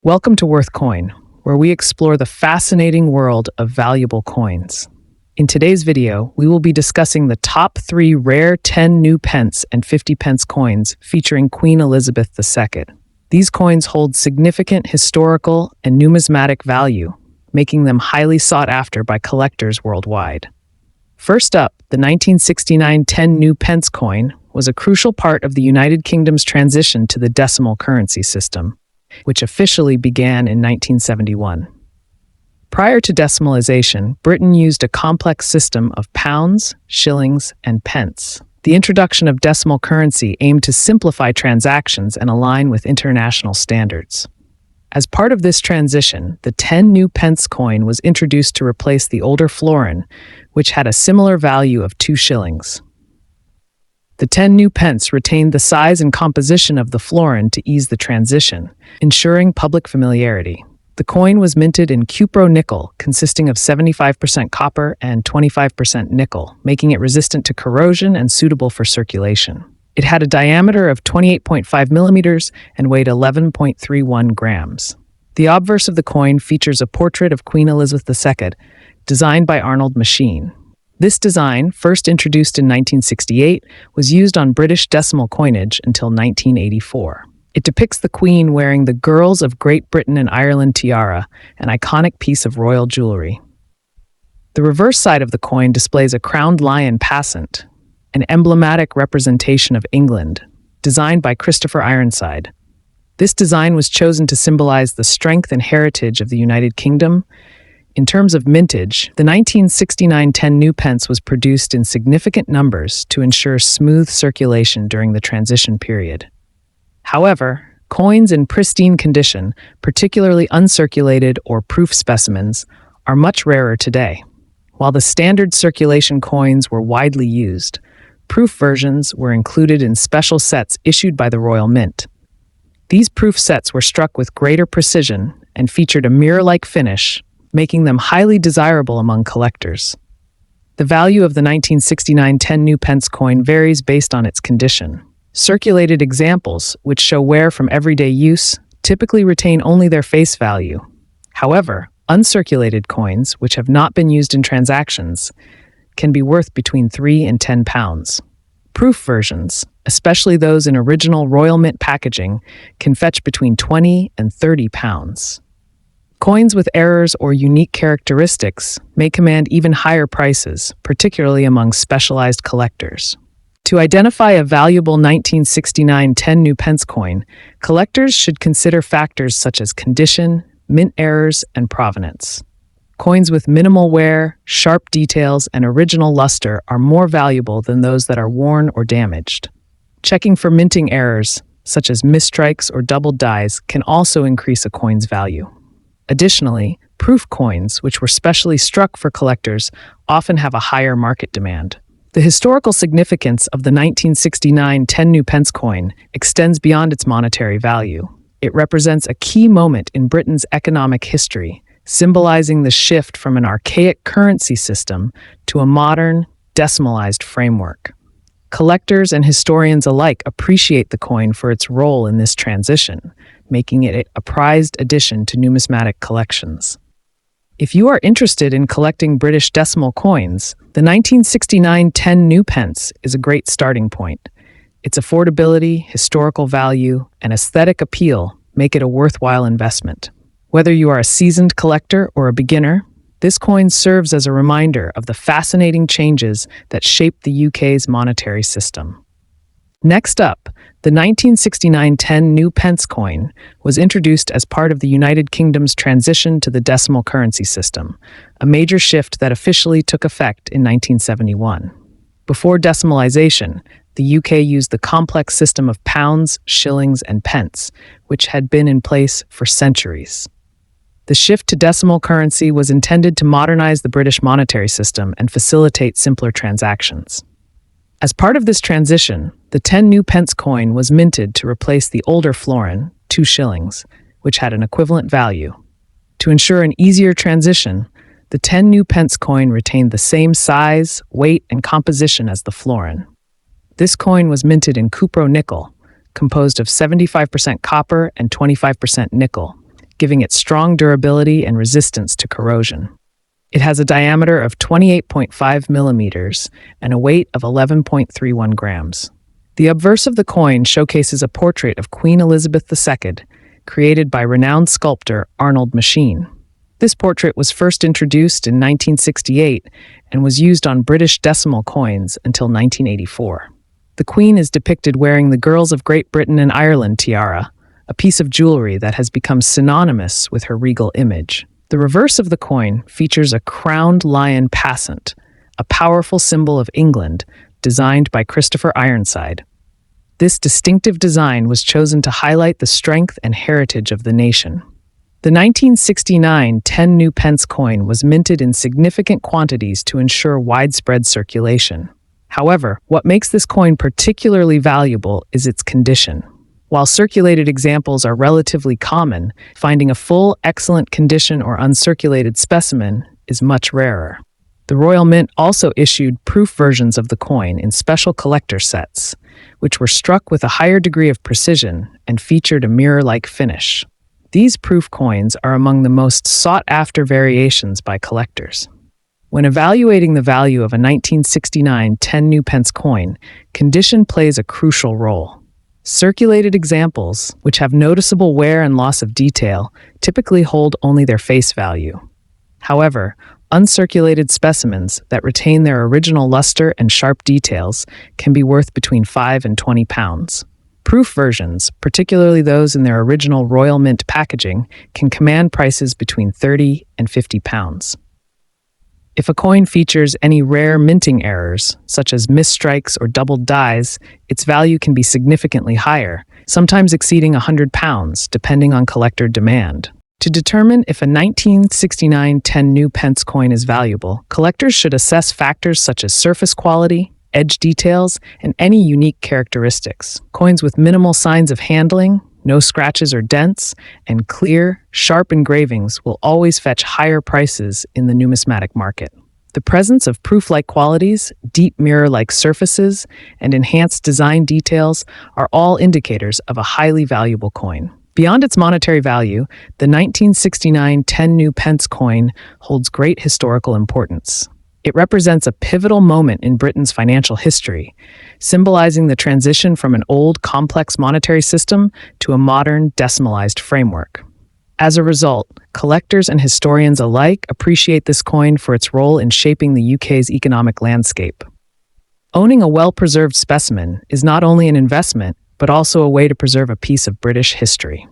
Welcome to Worth Coin, where we explore the fascinating world of valuable coins. In today's video, we will be discussing the top 3 rare 10 new pence and 50 pence coins featuring Queen Elizabeth II. These coins hold significant historical and numismatic value, making them highly sought after by collectors worldwide. First up, the 1969 10 new pence coin was a crucial part of the United Kingdom's transition to the decimal currency system, which officially began in 1971. Prior to decimalization, Britain used a complex system of pounds, shillings, and pence. The introduction of decimal currency aimed to simplify transactions and align with international standards. As part of this transition, the 10 new pence coin was introduced to replace the older florin, which had a similar value of 2 shillings. The 10 new pence retained the size and composition of the florin to ease the transition, ensuring public familiarity. The coin was minted in cupro nickel, consisting of 75% copper and 25% nickel, making it resistant to corrosion and suitable for circulation. It had a diameter of 28.5 millimeters and weighed 11.31 grams. The obverse of the coin features a portrait of Queen Elizabeth II, designed by Arnold Machine. This design, first introduced in 1968, was used on British decimal coinage until 1984. It depicts the Queen wearing the Girls of Great Britain and Ireland tiara, an iconic piece of royal jewelry. The reverse side of the coin displays a crowned lion passant, an emblematic representation of England, designed by Christopher Ironside. This design was chosen to symbolize the strength and heritage of the United Kingdom. In terms of mintage, the 1969 10 new pence was produced in significant numbers to ensure smooth circulation during the transition period. However, coins in pristine condition, particularly uncirculated or proof specimens, are much rarer today. While the standard circulation coins were widely used, proof versions were included in special sets issued by the Royal Mint. These proof sets were struck with greater precision and featured a mirror-like finish, making them highly desirable among collectors. The value of the 1969 10 new pence coin varies based on its condition. Circulated examples, which show wear from everyday use, typically retain only their face value. However, uncirculated coins, which have not been used in transactions, can be worth between 3 and 10 pounds. Proof versions, especially those in original Royal Mint packaging, can fetch between 20 and 30 pounds. Coins with errors or unique characteristics may command even higher prices, particularly among specialized collectors. To identify a valuable 1969 10 new pence coin, collectors should consider factors such as condition, mint errors, and provenance. Coins with minimal wear, sharp details, and original luster are more valuable than those that are worn or damaged. Checking for minting errors, such as misstrikes or double dies, can also increase a coin's value. Additionally, proof coins, which were specially struck for collectors, often have a higher market demand. The historical significance of the 1969 10 new pence coin extends beyond its monetary value. It represents a key moment in Britain's economic history, symbolizing the shift from an archaic currency system to a modern, decimalized framework. Collectors and historians alike appreciate the coin for its role in this transition, making it a prized addition to numismatic collections. If you are interested in collecting British decimal coins, the 1969 10 new pence is a great starting point. Its affordability, historical value, and aesthetic appeal make it a worthwhile investment. Whether you are a seasoned collector or a beginner, this coin serves as a reminder of the fascinating changes that shaped the UK's monetary system. Next up, the 1969 10 new pence coin was introduced as part of the United Kingdom's transition to the decimal currency system, a major shift that officially took effect in 1971. Before decimalization, the UK used the complex system of pounds, shillings, and pence, which had been in place for centuries. The shift to decimal currency was intended to modernize the British monetary system and facilitate simpler transactions. As part of this transition, the 10 new pence coin was minted to replace the older florin, 2 shillings, which had an equivalent value. To ensure an easier transition, the 10 new pence coin retained the same size, weight, and composition as the florin. This coin was minted in cupro nickel, composed of 75% copper and 25% nickel, giving it strong durability and resistance to corrosion. It has a diameter of 28.5 millimeters and a weight of 11.31 grams. The obverse of the coin showcases a portrait of Queen Elizabeth II, created by renowned sculptor Arnold Machin. This portrait was first introduced in 1968 and was used on British decimal coins until 1984. The Queen is depicted wearing the Girls of Great Britain and Ireland tiara, a piece of jewelry that has become synonymous with her regal image. The reverse of the coin features a crowned lion passant, a powerful symbol of England, designed by Christopher Ironside. This distinctive design was chosen to highlight the strength and heritage of the nation. The 1969 10 new pence coin was minted in significant quantities to ensure widespread circulation. However, what makes this coin particularly valuable is its condition. While circulated examples are relatively common, finding a full, excellent condition or uncirculated specimen is much rarer. The Royal Mint also issued proof versions of the coin in special collector sets, which were struck with a higher degree of precision and featured a mirror-like finish. These proof coins are among the most sought-after variations by collectors. When evaluating the value of a 1969 10 new pence coin, condition plays a crucial role. Circulated examples, which have noticeable wear and loss of detail, typically hold only their face value. However, uncirculated specimens that retain their original luster and sharp details can be worth between 5 and 20 pounds. Proof versions, particularly those in their original Royal Mint packaging, can command prices between 30 and 50 pounds. If a coin features any rare minting errors, such as misstrikes or doubled dies, its value can be significantly higher, sometimes exceeding 100 pounds, depending on collector demand. To determine if a 1969 10 new pence coin is valuable, collectors should assess factors such as surface quality, edge details, and any unique characteristics. Coins with minimal signs of handling, no scratches or dents, and clear, sharp engravings will always fetch higher prices in the numismatic market. The presence of proof-like qualities, deep mirror-like surfaces, and enhanced design details are all indicators of a highly valuable coin. Beyond its monetary value, the 1969 10 new pence coin holds great historical importance. It represents a pivotal moment in Britain's financial history, symbolizing the transition from an old, complex monetary system to a modern, decimalized framework. As a result, collectors and historians alike appreciate this coin for its role in shaping the UK's economic landscape. Owning a well-preserved specimen is not only an investment, but also a way to preserve a piece of British history.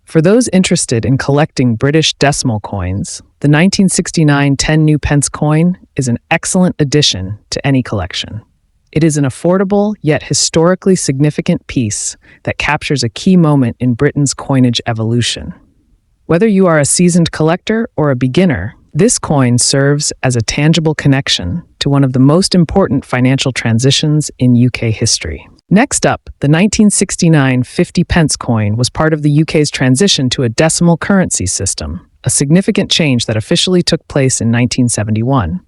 For those interested in collecting British decimal coins, the 1969 10 new pence coin is an excellent addition to any collection. It is an affordable yet historically significant piece that captures a key moment in Britain's coinage evolution. Whether you are a seasoned collector or a beginner, this coin serves as a tangible connection to one of the most important financial transitions in UK history. Next up, the 1969 50 pence coin was part of the UK's transition to a decimal currency system, a significant change that officially took place in 1971.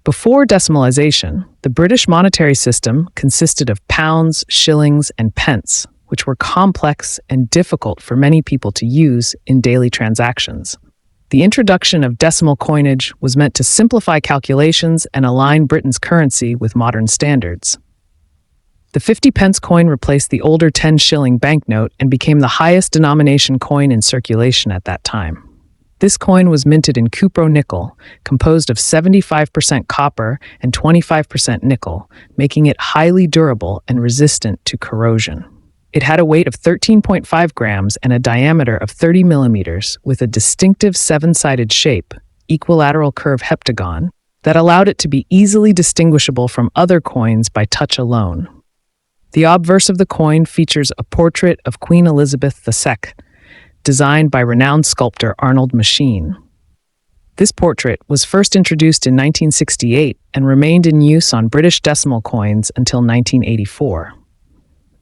Before decimalization, the British monetary system consisted of pounds, shillings, and pence, which were complex and difficult for many people to use in daily transactions. The introduction of decimal coinage was meant to simplify calculations and align Britain's currency with modern standards. The 50 pence coin replaced the older 10 shilling banknote and became the highest denomination coin in circulation at that time. This coin was minted in cupro nickel, composed of 75% copper and 25% nickel, making it highly durable and resistant to corrosion. It had a weight of 13.5 grams and a diameter of 30 millimeters with a distinctive seven-sided shape, equilateral curve heptagon, that allowed it to be easily distinguishable from other coins by touch alone. The obverse of the coin features a portrait of Queen Elizabeth II, designed by renowned sculptor Arnold Machin. This portrait was first introduced in 1968 and remained in use on British decimal coins until 1984.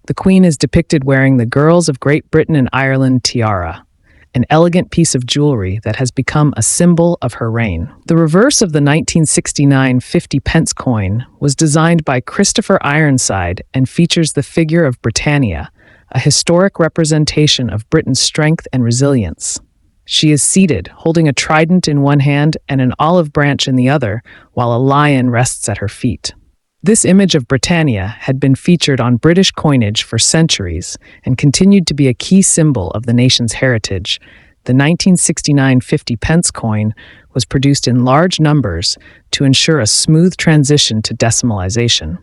The Queen is depicted wearing the Girls of Great Britain and Ireland tiara, an elegant piece of jewelry that has become a symbol of her reign. The reverse of the 1969 50 pence coin was designed by Christopher Ironside and features the figure of Britannia, a historic representation of Britain's strength and resilience. She is seated, holding a trident in one hand and an olive branch in the other, while a lion rests at her feet. This image of Britannia had been featured on British coinage for centuries and continued to be a key symbol of the nation's heritage. The 1969 50 pence coin was produced in large numbers to ensure a smooth transition to decimalization.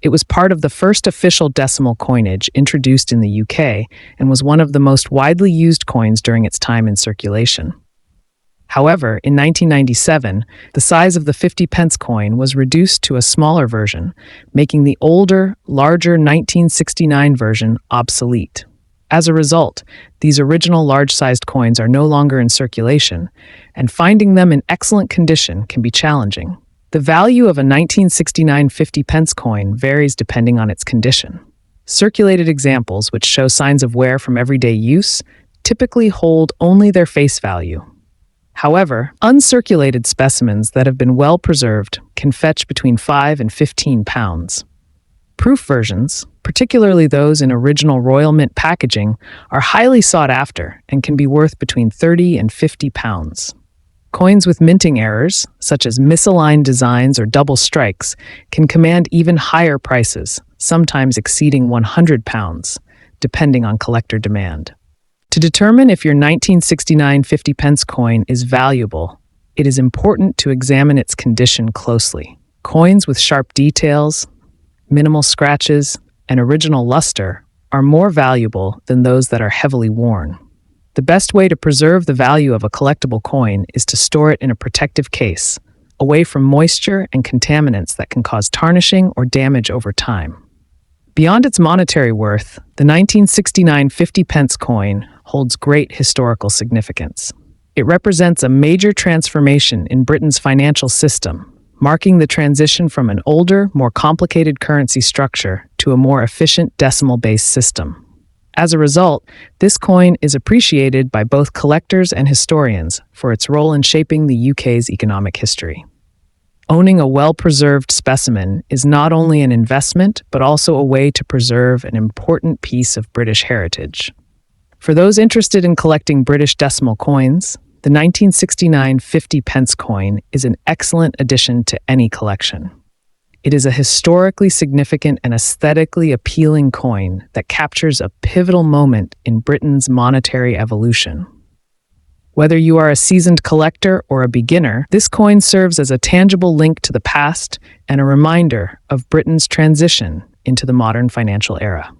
It was part of the first official decimal coinage introduced in the UK and was one of the most widely used coins during its time in circulation. However, in 1997, the size of the 50 pence coin was reduced to a smaller version, making the older, larger 1969 version obsolete. As a result, these original large-sized coins are no longer in circulation, and finding them in excellent condition can be challenging. The value of a 1969 50 pence coin varies depending on its condition. Circulated examples, which show signs of wear from everyday use, typically hold only their face value. However, uncirculated specimens that have been well preserved can fetch between £5 and £15. Proof versions, particularly those in original Royal Mint packaging, are highly sought after and can be worth between £30 and £50. Coins with minting errors, such as misaligned designs or double strikes, can command even higher prices, sometimes exceeding £100, depending on collector demand. To determine if your 1969 50 pence coin is valuable, it is important to examine its condition closely. Coins with sharp details, minimal scratches, and original luster are more valuable than those that are heavily worn. The best way to preserve the value of a collectible coin is to store it in a protective case, away from moisture and contaminants that can cause tarnishing or damage over time. Beyond its monetary worth, the 1969 50 pence coin holds great historical significance. It represents a major transformation in Britain's financial system, marking the transition from an older, more complicated currency structure to a more efficient decimal-based system. As a result, this coin is appreciated by both collectors and historians for its role in shaping the UK's economic history. Owning a well-preserved specimen is not only an investment, but also a way to preserve an important piece of British heritage. For those interested in collecting British decimal coins, the 1969 50 pence coin is an excellent addition to any collection. It is a historically significant and aesthetically appealing coin that captures a pivotal moment in Britain's monetary evolution. Whether you are a seasoned collector or a beginner, this coin serves as a tangible link to the past and a reminder of Britain's transition into the modern financial era.